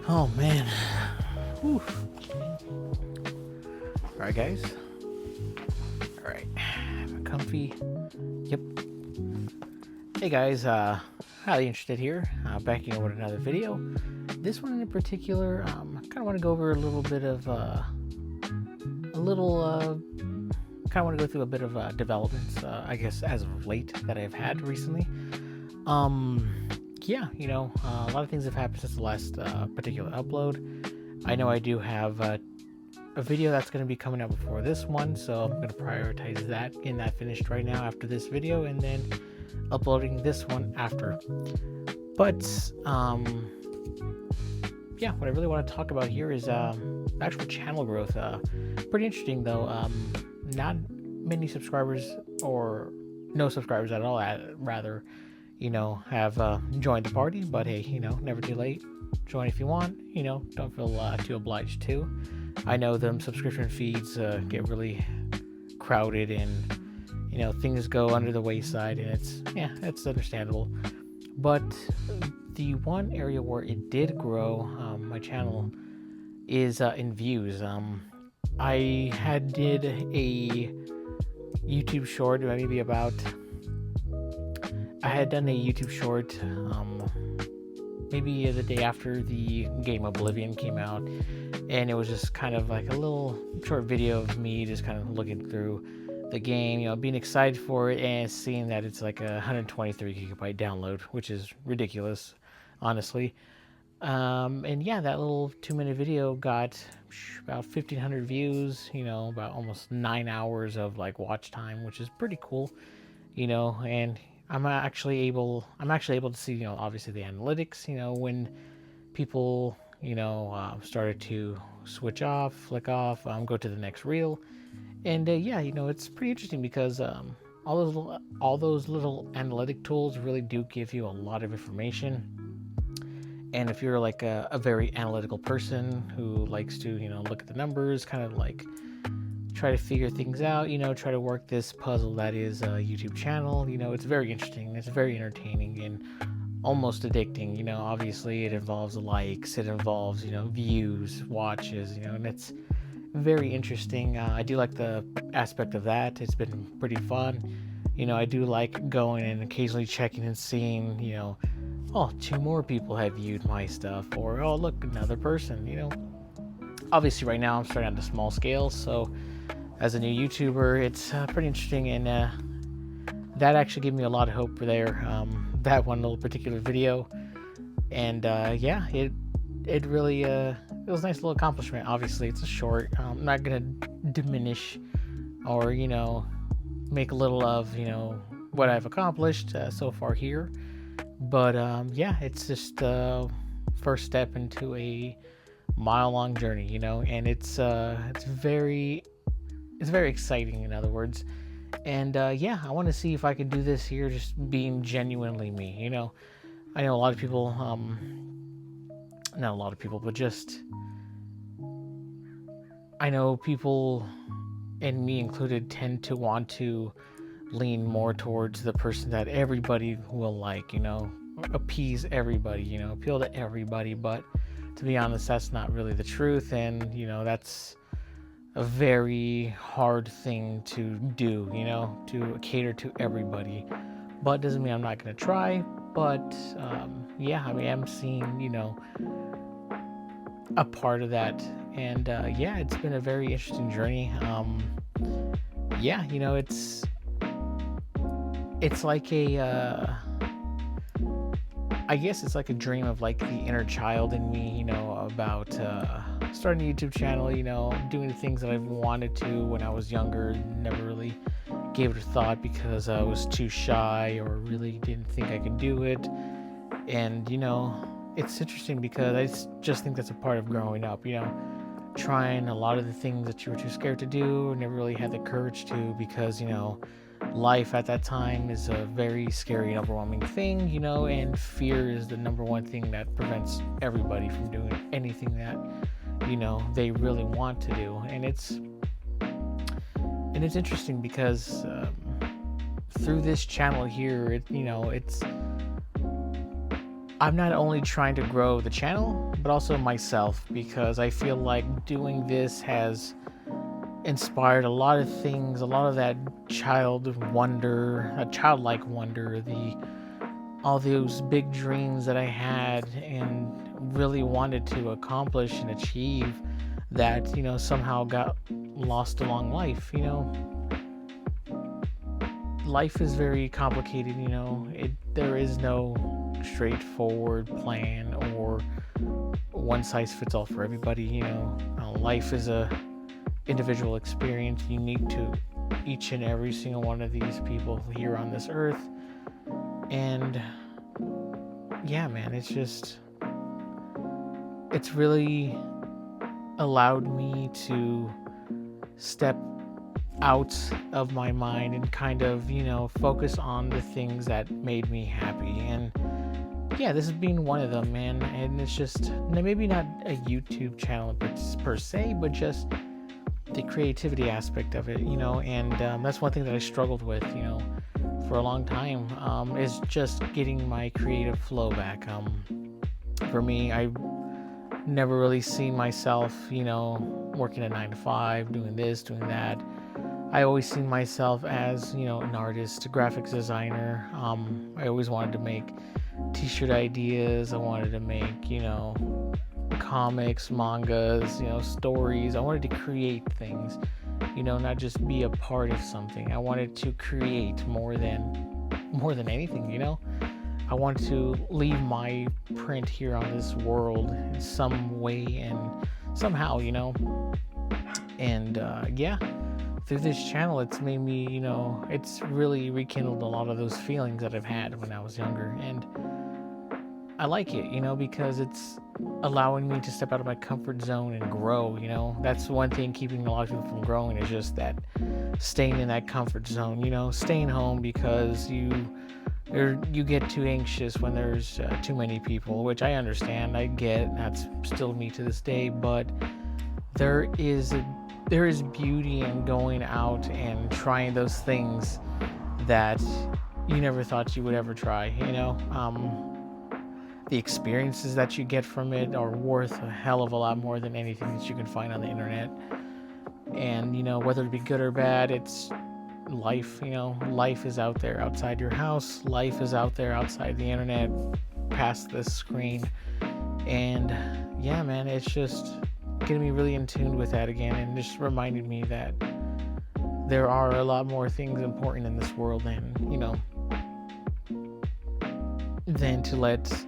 Oh man. Whew. All right, guys. All right, I'm comfy. Yep. Hey guys, highly interested here. Backing up with another video. This one in particular, I kind of want to go over a little bit of kind of want to go through a bit of developments, I guess, as of late that I've had recently. Yeah, a lot of things have happened since the last particular upload. I know I do have a video that's going to be coming out before this one, so I'm going to prioritize that, getting that finished right now after this video, and then uploading this one after. But yeah, what I really want to talk about here is actual channel growth. Pretty interesting though. Not many subscribers, or no subscribers at all, rather, have joined the party. But hey, never too late. Join if you want. Don't feel too obliged to. I know them subscription feeds get really crowded, and things go under the wayside, and it's understandable. But the one area where it did grow, my channel, is in views. I did a YouTube short, maybe about. I had done a YouTube short, maybe the day after the game Oblivion came out, and it was just kind of like a little short video of me just kind of looking through the game, being excited for it, and seeing that it's like a 123 gigabyte download, which is ridiculous, honestly. And yeah, that little 2-minute video got about 1,500 views, about almost 9 hours of like watch time, which is pretty cool, and I'm actually able to see, obviously the analytics, when people, started to switch off, flick off, go to the next reel. And yeah, it's pretty interesting because all those little analytic tools really do give you a lot of information. And if you're like a very analytical person who likes to, look at the numbers, kind of like try to figure things out, try to work this puzzle that is a YouTube channel, it's very interesting. It's very entertaining and almost addicting. Obviously it involves likes, it involves, views, watches, and it's very interesting. I do like the aspect of that. It's been pretty fun. I do like going and occasionally checking and seeing, oh, 2 more people have viewed my stuff, or oh, look, another person. Obviously right now I'm starting on a small scale, so as a new YouTuber, it's pretty interesting, and that actually gave me a lot of hope there. That one little particular video, and yeah, it really it was a nice little accomplishment. Obviously it's a short. I'm not gonna diminish or make little of what I've accomplished so far here, but yeah, it's just first step into a mile-long journey, and it's very exciting, in other words. And yeah, I want to see if I can do this here, just being genuinely me. I know a lot of people, not a lot of people, but just I know people, and me included, tend to want to lean more towards the person that everybody will like, appease everybody, appeal to everybody. But to be honest, that's not really the truth, and that's a very hard thing to do, to cater to everybody. But doesn't mean I'm not going to try. But yeah, I mean, I'm seeing, a part of that. And yeah, it's been a very interesting journey. Yeah, it's like I guess it's like a dream of like the inner child in me, about starting a YouTube channel, doing the things that I've wanted to when I was younger. Never really gave it a thought because I was too shy or really didn't think I could do it. And, it's interesting because I just think that's a part of growing up, trying a lot of the things that you were too scared to do, never really had the courage to, because, life at that time is a very scary and overwhelming thing, and fear is the number one thing that prevents everybody from doing anything that, they really want to do. And it's interesting because through this channel here, I'm not only trying to grow the channel, but also myself, because I feel like doing this has inspired a lot of things, a lot of that childlike wonder, the all those big dreams that I had and really wanted to accomplish and achieve that, somehow got lost along life. Life is very complicated. There is no straightforward plan or one size fits all for everybody. Life is a individual experience unique to each and every single one of these people here on this earth. And yeah, man, it's really allowed me to step out of my mind and kind of, focus on the things that made me happy. And yeah, this has been one of them, man. And it's just maybe not a YouTube channel per se, but just the creativity aspect of it, and that's one thing that I struggled with, for a long time, is just getting my creative flow back. For me, I never really seen myself, working a 9 to 5, doing this, doing that. I always seen myself as, an artist, a graphics designer. I always wanted to make t-shirt ideas. I wanted to make, comics, mangas, stories. I wanted to create things, not just be a part of something. I wanted to create more than anything. I wanted to leave my print here on this world in some way and somehow, and yeah, through this channel, it's made me, it's really rekindled a lot of those feelings that I've had when I was younger. And I like it, because it's allowing me to step out of my comfort zone and grow. That's one thing keeping a lot of people from growing, is just that staying in that comfort zone, staying home because you get too anxious when there's too many people, which I understand. I get that's still me to this day, but there is beauty in going out and trying those things that you never thought you would ever try. The experiences that you get from it are worth a hell of a lot more than anything that you can find on the internet. And whether it be good or bad, it's life. Life is out there outside your house. Life is out there outside the internet, past this screen. And yeah, man, it's just getting me really in tune with that again, and just reminded me that there are a lot more things important in this world than to let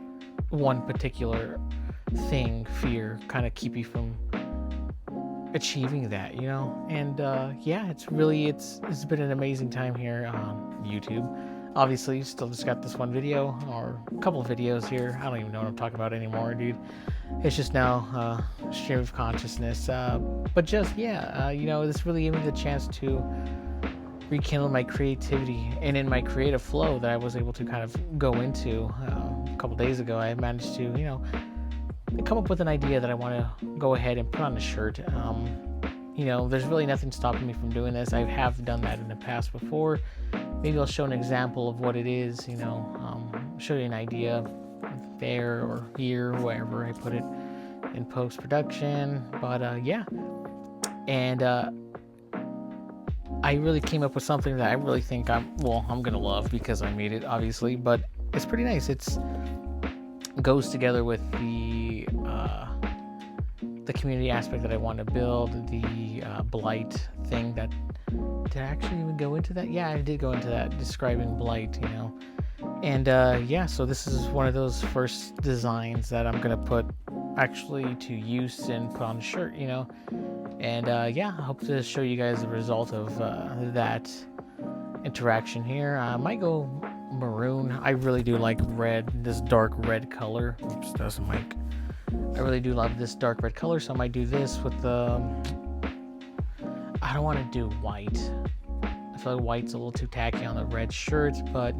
one particular thing, fear, kind of keep you from achieving that. And yeah, it's been an amazing time here on YouTube. Obviously, still just got this one video, or a couple of videos here. I don't even know what I'm talking about anymore, dude. It's just now stream of consciousness. But just, yeah, this really gave me the chance to rekindle my creativity, and in my creative flow that I was able to kind of go into a couple days ago, I managed to, come up with an idea that I want to go ahead and put on a shirt. There's really nothing stopping me from doing this. I have done that in the past before. Maybe I'll show an example of what it is, show you an idea there or here, wherever I put it in post-production. But yeah, and I really came up with something that I really think I'm gonna love, because I made it, obviously, but it's pretty nice. It goes together with the community aspect that I want to build, the blight thing. That did I actually even go into that? Yeah, I did go into that, describing blight, and yeah, so this is one of those first designs that I'm gonna put actually to use and put on a shirt, and yeah, I hope to show you guys the result of that interaction here. I might go maroon. I really do like red, this dark red color. Oops, doesn't mic. I really do love this dark red color, so I might do this with the I don't want to do white. I feel like white's a little too tacky on the red shirt, but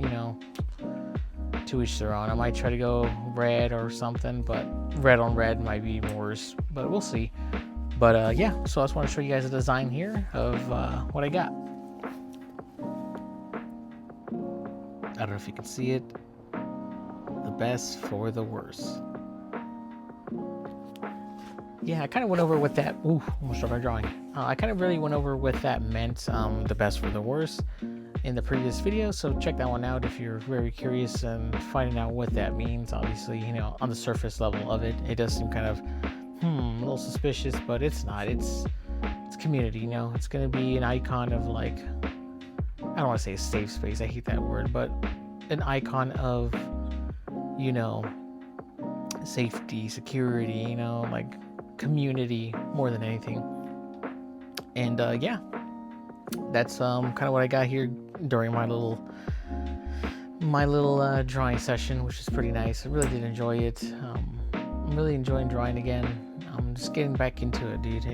to each their own. I might try to go red or something, but red on red might be worse, but we'll see. But yeah, so I just want to show you guys a design here of what I got. I don't know if you can see it. The best for the worst. Yeah, I kind of went over what that. Ooh, almost dropped my drawing. I kind of really went over what that meant. The best for the worst in the previous video, so check that one out if you're very curious and finding out what that means. Obviously, you know, on the surface level of it, it does seem kind of a little suspicious, but it's not. It's community. You know, it's gonna be an icon of, like, I don't want to say a safe space. I hate that word, but an icon of, you know, safety, security. You know, like community more than anything. And yeah, that's kind of what I got here during my little drawing session, which is pretty nice. I really did enjoy it. I'm really enjoying drawing again. I'm just getting back into it, dude.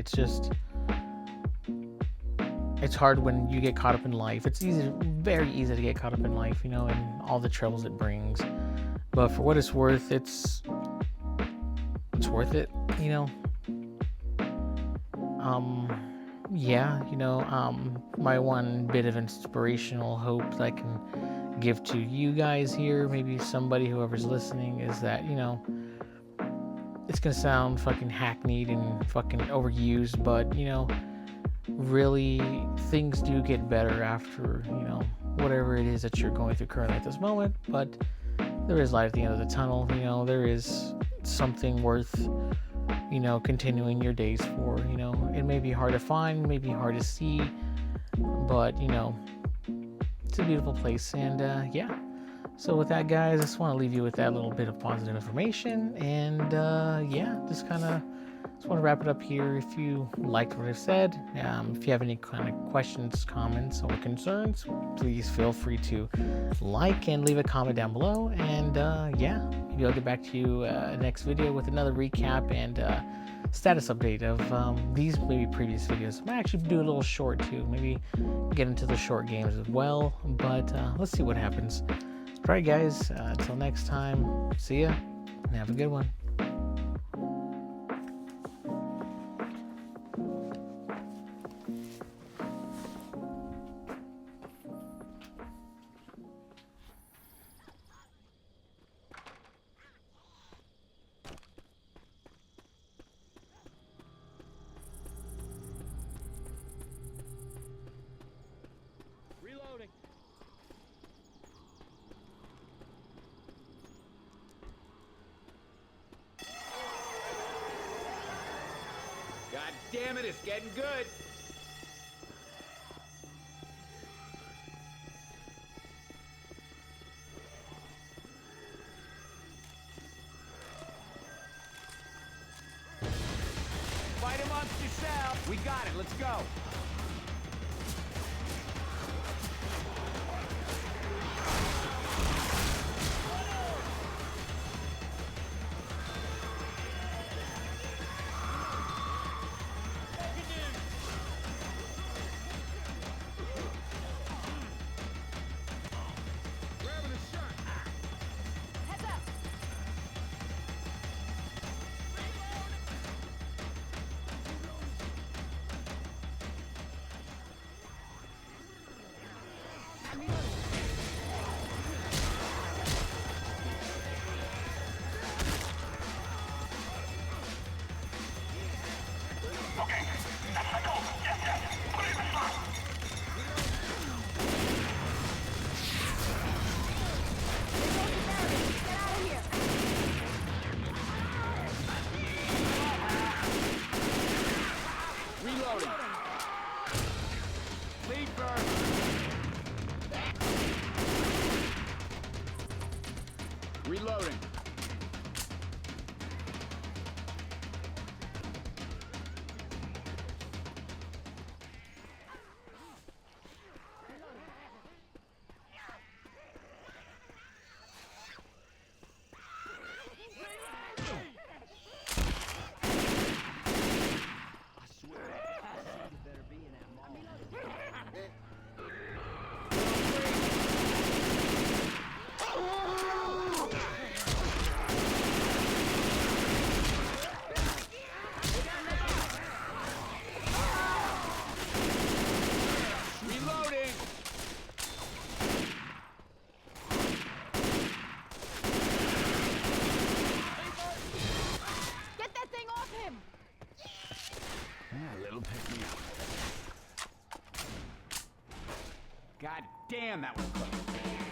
It's hard when you get caught up in life. It's very easy to get caught up in life, you know, and all the troubles it brings. But for what it's worth, it's worth it, you know. Yeah, you know, my one bit of inspirational hope that I can give to you guys here, maybe somebody, whoever's listening, is that, you know, it's gonna sound fucking hackneyed and fucking overused, but, you know, really things do get better after, you know, whatever it is that you're going through currently at this moment. But there is light at the end of the tunnel. You know, there is something worth, you know, continuing your days for. You know, it may be hard to find, maybe hard to see, but, you know, it's a beautiful place. And yeah, so with that, guys, I just want to leave you with that little bit of positive information. And yeah, just want to wrap it up here. If you liked what I've said, if you have any kind of questions, comments, or concerns, please feel free to like and leave a comment down below. And yeah, maybe I'll get back to you next video with another recap and status update of these maybe previous videos. I might actually do a little short too, maybe get into the short games as well, but let's see what happens. All right, guys, until next time, see ya and have a good one. God damn it, it's getting good. Fight amongst yourselves. We got it, let's go. Reloading. It'll pick me up. God damn, that was close.